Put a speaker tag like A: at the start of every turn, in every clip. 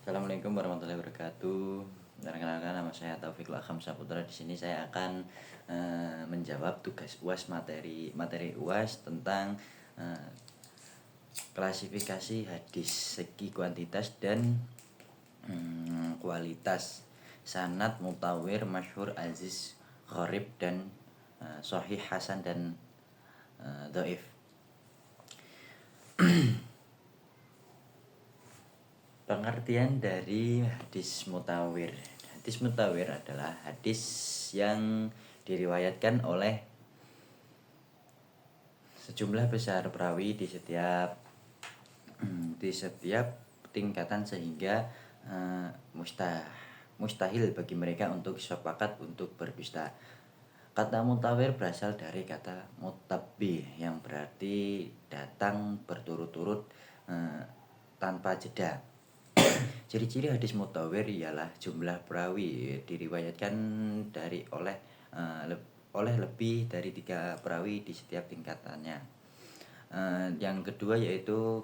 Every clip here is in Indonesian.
A: Assalamualaikum warahmatullahi wabarakatuh. Perkenalkan, nama saya Taufik Lakam Saputra. Di sini saya akan menjawab tugas UAS materi UAS tentang eh, klasifikasi hadis segi kuantitas dan kualitas, sanad, mutawir, masyhur, aziz, gharib, dan sahih, hasan, dan dhaif. Pengertian dari hadis mutawir. Hadis mutawir adalah hadis yang diriwayatkan oleh sejumlah besar perawi di setiap tingkatan sehingga mustahil bagi mereka untuk sepakat untuk berdusta. Kata mutawir berasal dari kata mutabbi yang berarti datang berturut-turut tanpa jeda. Ciri-ciri hadis mutawir ialah jumlah perawi diriwayatkan oleh lebih dari 3 perawi di setiap tingkatannya. Yang kedua yaitu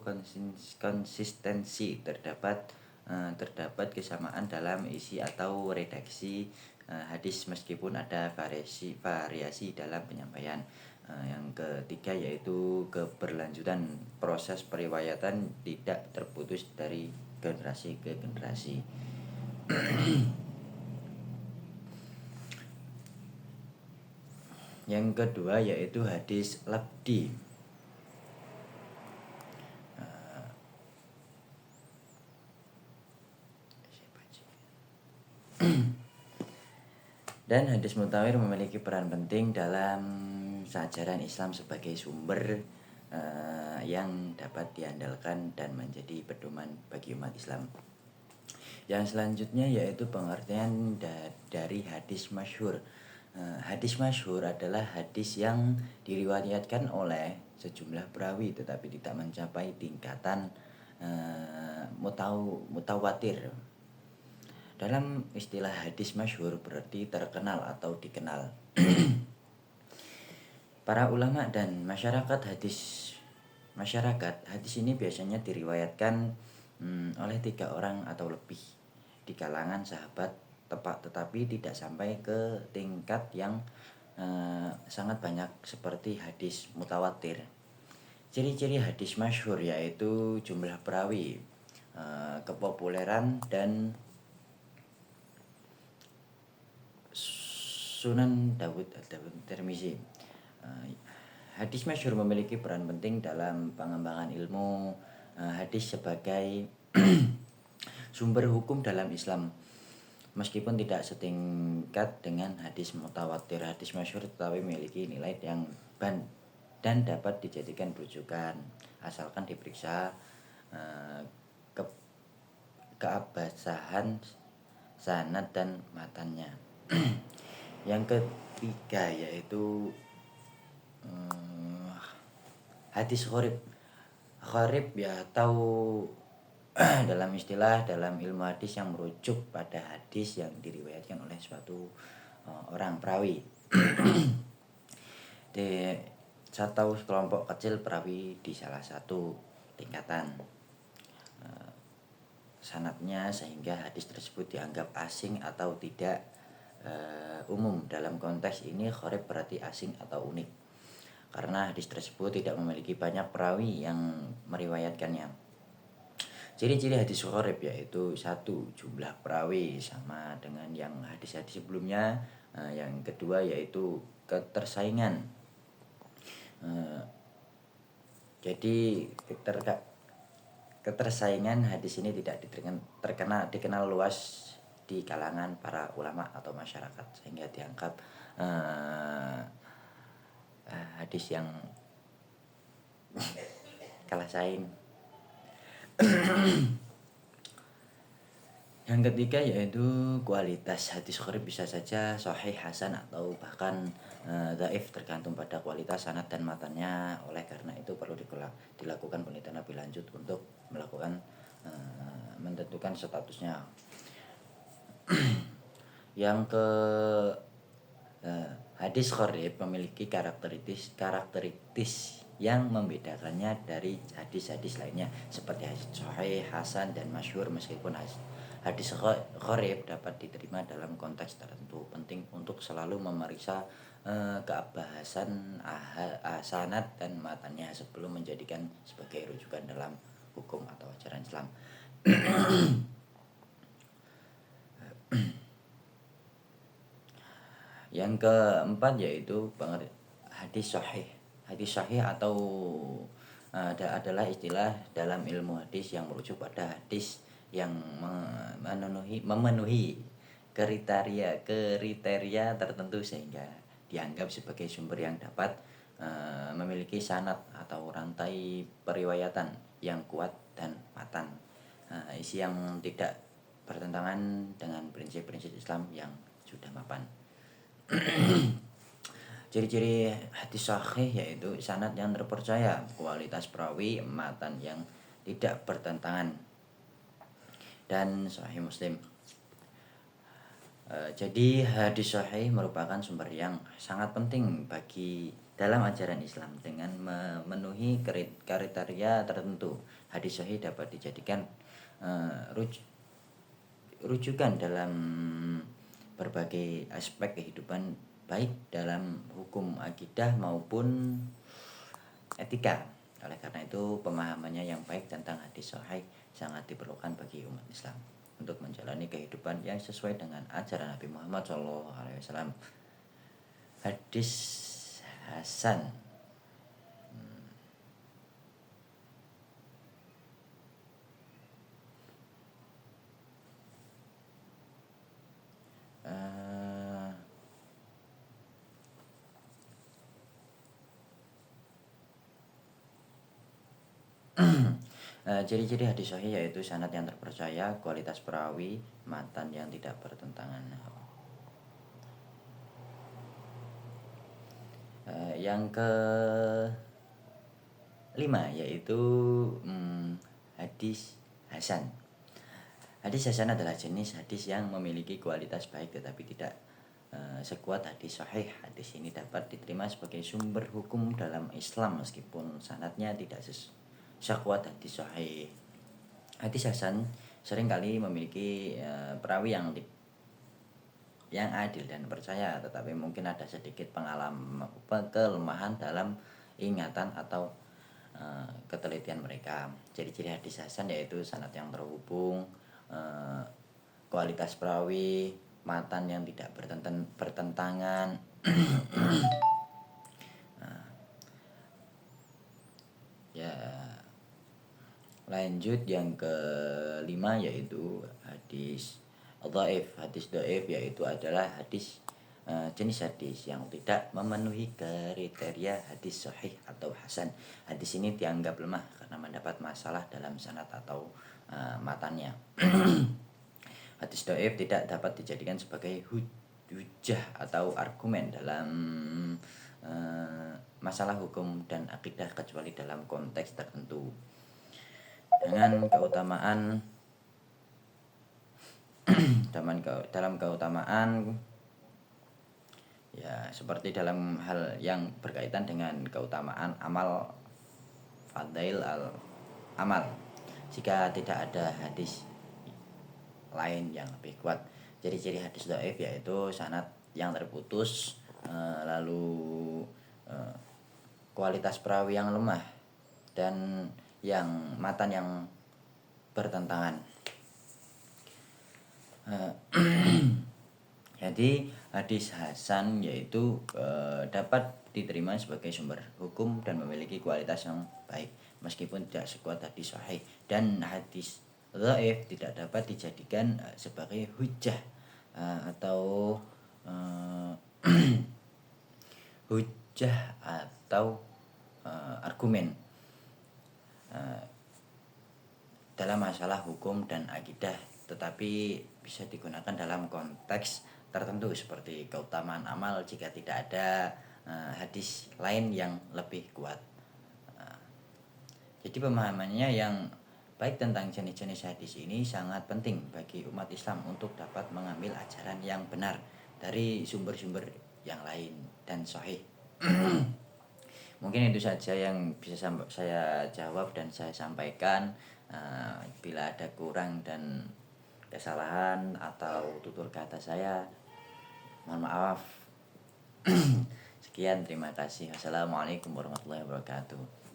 A: konsistensi, terdapat kesamaan dalam isi atau redaksi hadis meskipun ada variasi dalam penyampaian. Yang ketiga yaitu keberlanjutan, proses periwayatan tidak terputus dari generasi ke generasi. Yang kedua yaitu hadis labdi. Dan hadis mutawir memiliki peran penting dalam ajaran Islam sebagai sumber yang dapat diandalkan dan menjadi pedoman bagi umat Islam. Yang selanjutnya yaitu pengertian dari hadis masyhur. Hadis masyhur adalah hadis yang diriwayatkan oleh sejumlah perawi tetapi tidak mencapai tingkatan mutawatir. Dalam istilah hadis masyhur berarti terkenal atau dikenal. Para ulama dan masyarakat hadis ini biasanya diriwayatkan oleh 3 orang atau lebih di kalangan sahabat tetapi tidak sampai ke tingkat yang sangat banyak seperti hadis mutawatir. Ciri-ciri hadis masyhur yaitu jumlah perawi, kepopuleran, dan Sunan Dawud Tirmizi. Hadis masyhur memiliki peran penting dalam pengembangan ilmu hadis sebagai sumber hukum dalam Islam. Meskipun tidak setingkat dengan hadis mutawatir, hadis masyhur tetapi memiliki nilai yang dan dapat dijadikan rujukan asalkan diperiksa keabsahan sanad dan matannya. Yang ketiga yaitu hadis gharib. Gharib ya tahu dalam ilmu hadis yang merujuk pada hadis yang diriwayatkan oleh suatu orang perawi. Atau kelompok kecil perawi di salah satu tingkatan sanadnya sehingga hadis tersebut dianggap asing atau tidak umum. Dalam konteks ini gharib berarti asing atau unik karena hadis tersebut tidak memiliki banyak perawi yang meriwayatkannya. Ciri-ciri hadis gharib yaitu 1. Jumlah perawi sama dengan yang hadis-hadis sebelumnya. Yang kedua yaitu ketersaingan. Jadi ketersaingan hadis ini tidak dikenal luas di kalangan para ulama atau masyarakat sehingga dianggap hadis yang kalah saing. Yang ketiga yaitu kualitas. Hadis gharib bisa saja sahih, hasan, atau bahkan dhaif tergantung pada kualitas sanad dan matannya. Oleh karena itu perlu dilakukan penelitian lebih lanjut untuk melakukan menentukan statusnya. Yang ke hadis gharib memiliki karakteristik yang membedakannya dari hadis-hadis lainnya seperti hadis sahih, hasan dan masyhur. Meskipun hadis gharib dapat diterima dalam konteks tertentu, penting untuk selalu memeriksa keabsahan sanad dan matanya sebelum menjadikan sebagai rujukan dalam hukum atau ajaran Islam. Yang keempat yaitu hadis sahih. Hadis sahih atau adalah istilah dalam ilmu hadis yang merujuk pada hadis yang memenuhi kriteria tertentu sehingga dianggap sebagai sumber yang dapat memiliki sanad atau rantai periwayatan yang kuat dan matan, isi yang tidak bertentangan dengan prinsip-prinsip Islam yang sudah mapan. Ciri-ciri hadis sahih yaitu sanad yang terpercaya, kualitas perawi, matan yang tidak bertentangan, dan Sahih Muslim. Jadi hadis sahih merupakan sumber yang sangat penting bagi dalam ajaran Islam dengan memenuhi kriteria tertentu. Hadis sahih dapat dijadikan rujukan dalam berbagai aspek kehidupan, baik dalam hukum akidah maupun etika. Oleh karena itu, pemahamannya yang baik tentang hadis sahih sangat diperlukan bagi umat Islam untuk menjalani kehidupan yang sesuai dengan ajaran Nabi Muhammad SAW. Hadis hasan. Ciri-ciri hadis sahih yaitu sanad yang terpercaya, kualitas perawi, matan yang tidak bertentangan. Yang kelima yaitu hadis hasan. Hadis hasan adalah jenis hadis yang memiliki kualitas baik tetapi tidak sekuat hadis sahih. Hadis ini dapat diterima sebagai sumber hukum dalam Islam meskipun sanadnya tidak sekuat hadis sahih. Hadis hasan seringkali memiliki perawi yang adil dan percaya, tetapi mungkin ada sedikit kelemahan dalam ingatan atau ketelitian mereka. Ciri-ciri hadis hasan yaitu sanad yang terhubung, kualitas perawi, matan yang tidak bertentangan. Lanjut yang kelima yaitu hadis dhaif. Hadis dhaif yaitu adalah hadis jenis hadis yang tidak memenuhi kriteria hadis sahih atau hasan. Hadis ini dianggap lemah karena mendapat masalah dalam sanad atau matannya. Hadis dhaif tidak dapat dijadikan sebagai hujjah atau argumen dalam masalah hukum dan akidah kecuali dalam konteks tertentu. Dengan keutamaan dalam keutamaan ya seperti dalam hal yang berkaitan dengan keutamaan amal, fadail al-amal, jika tidak ada hadis lain yang lebih kuat. Jadi ciri hadis dhaif yaitu sanad yang terputus, lalu kualitas perawi yang lemah, dan yang matan yang bertentangan. Jadi hadis hasan yaitu dapat diterima sebagai sumber hukum dan memiliki kualitas yang baik meskipun tidak sekuat hadis sahih, dan hadis dhaif tidak dapat dijadikan sebagai hujjah atau hujjah atau argumen dalam masalah hukum dan akidah, tetapi bisa digunakan dalam konteks tertentu seperti keutamaan amal jika tidak ada hadis lain yang lebih kuat. Jadi pemahamannya yang baik tentang jenis-jenis hadis ini sangat penting bagi umat Islam untuk dapat mengambil ajaran yang benar dari sumber-sumber yang lain dan sahih. Mungkin itu saja yang bisa saya jawab dan saya sampaikan. Bila ada kurang dan kesalahan atau tutur kata saya, mohon maaf. Sekian, terima kasih. Assalamualaikum warahmatullahi wabarakatuh.